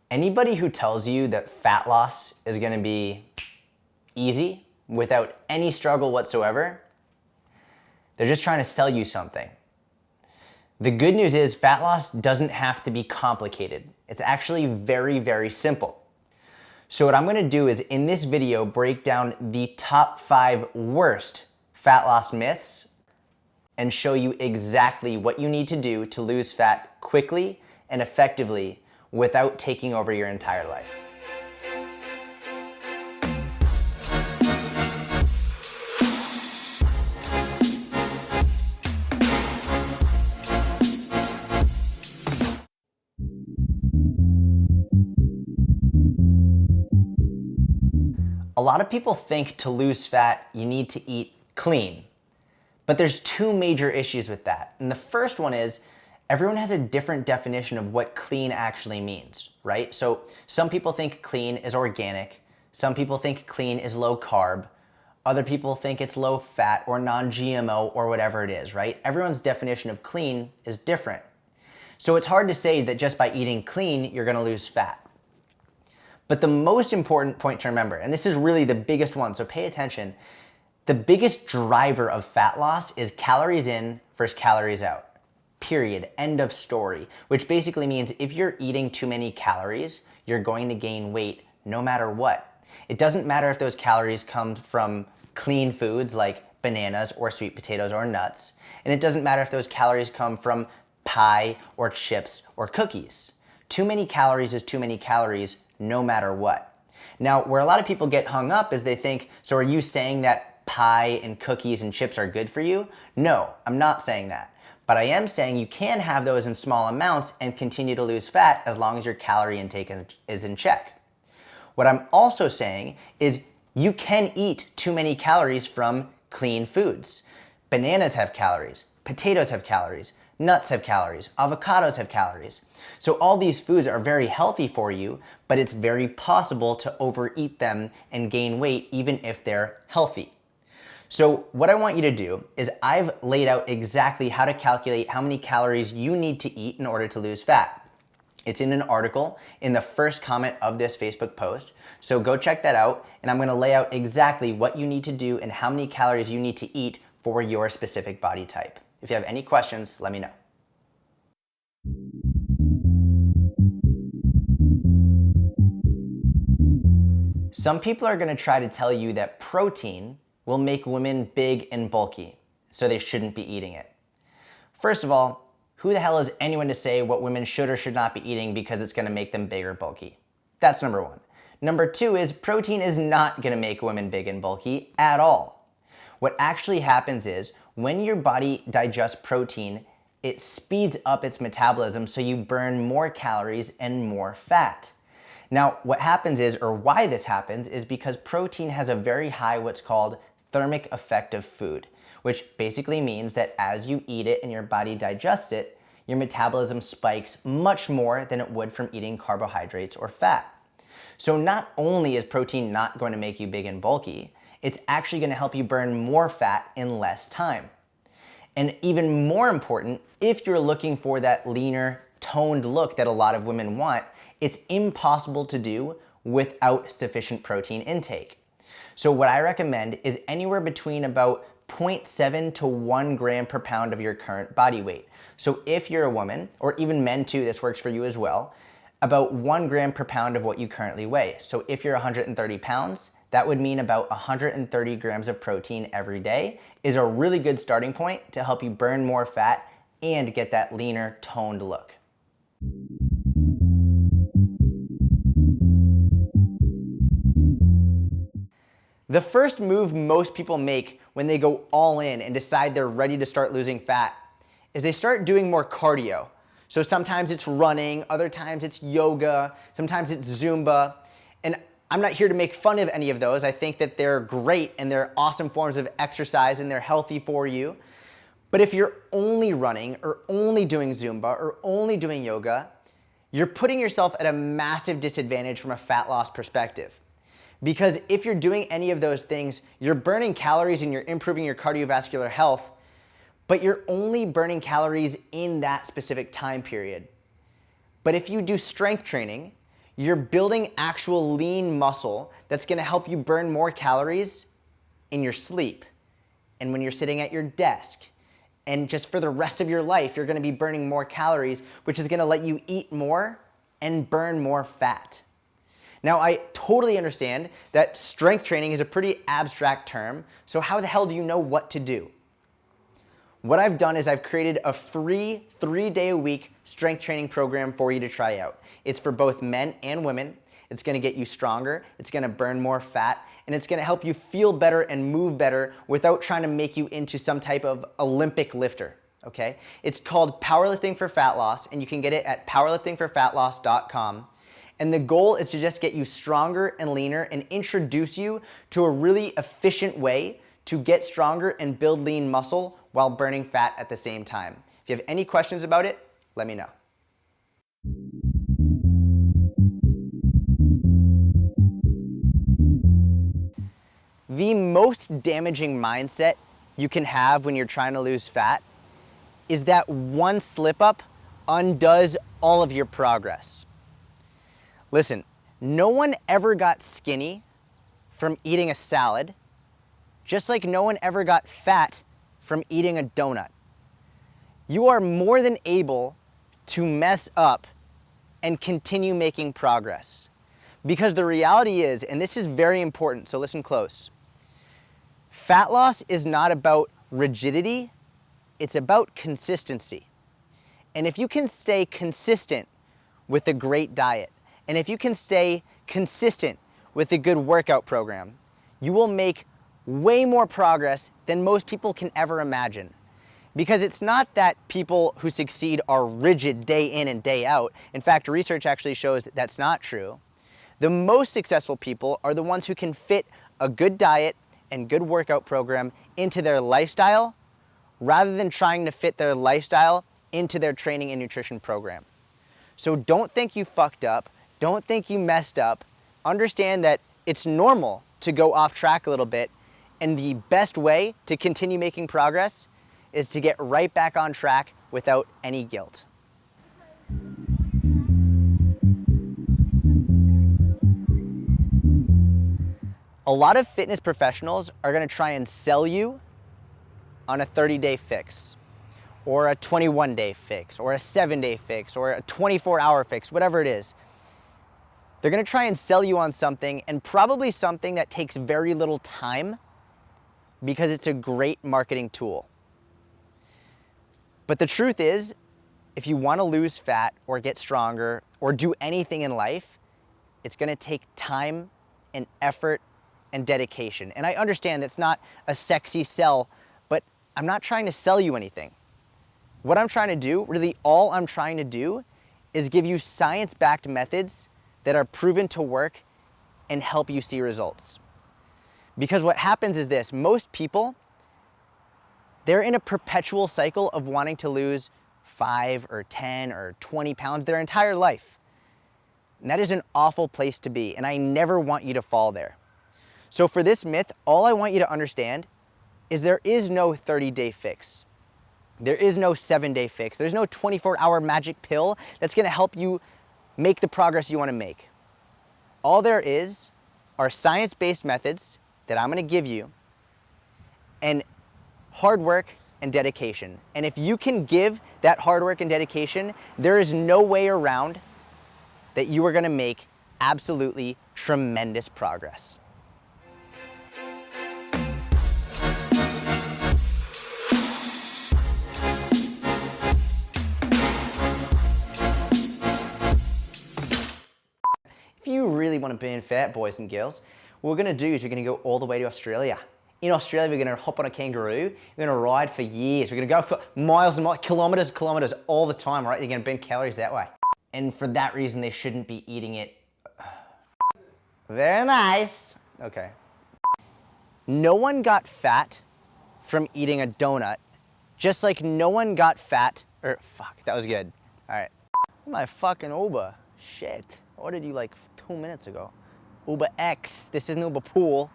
Anybody who tells you that fat loss is gonna be easy without any struggle whatsoever, they're just trying to sell you something. The good news is fat loss doesn't have to be complicated. It's actually very, very simple. So what I'm gonna do is in this video break down the top 5 worst fat loss myths and show you exactly what you need to do to lose fat quickly and effectively without taking over your entire life. A lot of people think to lose fat, you need to eat clean. But there's 2 major issues with that. And the first one is everyone has a different definition of what clean actually means, right? So some people think clean is organic. Some people think clean is low carb. Other people think it's low fat or non-GMO or whatever it is, right? Everyone's definition of clean is different. So it's hard to say that just by eating clean, you're gonna lose fat. But the most important point to remember, and this is really the biggest one, so pay attention, the biggest driver of fat loss is calories in versus calories out. Period. End of story. Which basically means if you're eating too many calories, you're going to gain weight no matter what. It doesn't matter if those calories come from clean foods like bananas or sweet potatoes or nuts. And it doesn't matter if those calories come from pie or chips or cookies. Too many calories is too many calories no matter what. Now, where a lot of people get hung up is they think, so are you saying that pie and cookies and chips are good for you? No, I'm not saying that. But I am saying you can have those in small amounts and continue to lose fat as long as your calorie intake is in check. What I'm also saying is you can eat too many calories from clean foods. Bananas have calories, potatoes have calories, nuts have calories, avocados have calories. So all these foods are very healthy for you, but it's very possible to overeat them and gain weight even if they're healthy. So what I want you to do is I've laid out exactly how to calculate how many calories you need to eat in order to lose fat. It's in an article in the first comment of this Facebook post. So go check that out, and I'm gonna lay out exactly what you need to do and how many calories you need to eat for your specific body type. If you have any questions, let me know. Some people are gonna try to tell you that protein will make women big and bulky, so they shouldn't be eating it. First of all, who the hell is anyone to say what women should or should not be eating because it's gonna make them big or bulky? That's number 1. Number 2 is protein is not gonna make women big and bulky at all. What actually happens is when your body digests protein, it speeds up its metabolism so you burn more calories and more fat. Now, what happens is, or why this happens, is because protein has a very high what's called thermic effect of food, which basically means that as you eat it and your body digests it, your metabolism spikes much more than it would from eating carbohydrates or fat. So not only is protein not going to make you big and bulky, it's actually going to help you burn more fat in less time. And even more important, if you're looking for that leaner, toned look that a lot of women want, it's impossible to do without sufficient protein intake. So what I recommend is anywhere between about 0.7 to 1 gram per pound of your current body weight. So if you're a woman, or even men too, this works for you as well, about 1 gram per pound of what you currently weigh. So if you're 130 pounds, that would mean about 130 grams of protein every day is a really good starting point to help you burn more fat and get that leaner, toned look. The first move most people make when they go all in and decide they're ready to start losing fat is they start doing more cardio. So sometimes it's running, other times it's yoga, sometimes it's Zumba. And I'm not here to make fun of any of those. I think that they're great and they're awesome forms of exercise and they're healthy for you. But if you're only running or only doing Zumba or only doing yoga, you're putting yourself at a massive disadvantage from a fat loss perspective. Because if you're doing any of those things, you're burning calories and you're improving your cardiovascular health, but you're only burning calories in that specific time period. But if you do strength training, You're building actual lean muscle that's gonna help you burn more calories in your sleep and when you're sitting at your desk. And just for the rest of your life, you're gonna be burning more calories, which is gonna let you eat more and burn more fat. Now, I totally understand that strength training is a pretty abstract term, so how the hell do you know what to do? What I've done is I've created a free 3-day-a-week strength training program for you to try out. It's for both men and women. It's gonna get you stronger, it's gonna burn more fat, and it's gonna help you feel better and move better without trying to make you into some type of Olympic lifter, okay? It's called Powerlifting for Fat Loss, and you can get it at powerliftingforfatloss.com. And the goal is to just get you stronger and leaner and introduce you to a really efficient way to get stronger and build lean muscle while burning fat at the same time. If you have any questions about it, let me know. The most damaging mindset you can have when you're trying to lose fat is that one slip up undoes all of your progress. Listen, no one ever got skinny from eating a salad, just like no one ever got fat from eating a donut. You are more than able to mess up and continue making progress. Because the reality is, and this is very important, so listen close, fat loss is not about rigidity, it's about consistency. And if you can stay consistent with a great diet, and if you can stay consistent with a good workout program, you will make way more progress than most people can ever imagine. Because it's not that people who succeed are rigid day in and day out. In fact, research actually shows that that's not true. The most successful people are the ones who can fit a good diet and good workout program into their lifestyle rather than trying to fit their lifestyle into their training and nutrition program. So don't think you fucked up. Don't think you messed up. Understand that it's normal to go off track a little bit, and the best way to continue making progress is to get right back on track without any guilt. A lot of fitness professionals are gonna try and sell you on a 30-day fix, or a 21-day fix, or a 7-day fix, or a 24-hour fix, whatever it is. They're gonna try and sell you on something, and probably something that takes very little time because it's a great marketing tool. But the truth is, if you wanna lose fat or get stronger or do anything in life, it's gonna take time and effort and dedication. And I understand that's not a sexy sell, but I'm not trying to sell you anything. What I'm trying to do, really all I'm trying to do, is give you science-backed methods that are proven to work and help you see results. Because what happens is this, most people, they're in a perpetual cycle of wanting to lose 5 or 10 or 20 pounds their entire life. And that is an awful place to be, and I never want you to fall there. So for this myth, all I want you to understand is there is no 30-day fix. There is no 7-day fix. There's no 24-hour magic pill that's gonna help you make the progress you wanna make. All there is are science-based methods that I'm gonna give you and hard work and dedication. And if you can give that hard work and dedication, there is no way around that you are gonna make absolutely tremendous progress. If you really want to burn fat, boys and girls, what we're going to do is we're going to go all the way to Australia. In Australia, we're going to hop on a kangaroo, we're going to ride for years, we're going to go for miles and miles, kilometers all the time, right? You're going to burn calories that way. And for that reason, they shouldn't be eating it. Very nice. Okay. No one got fat from eating a donut, just like no one got fat, that was good. All right. My fucking Uber, shit. I ordered you like 2 minutes ago. Uber X, this isn't Uber Pool.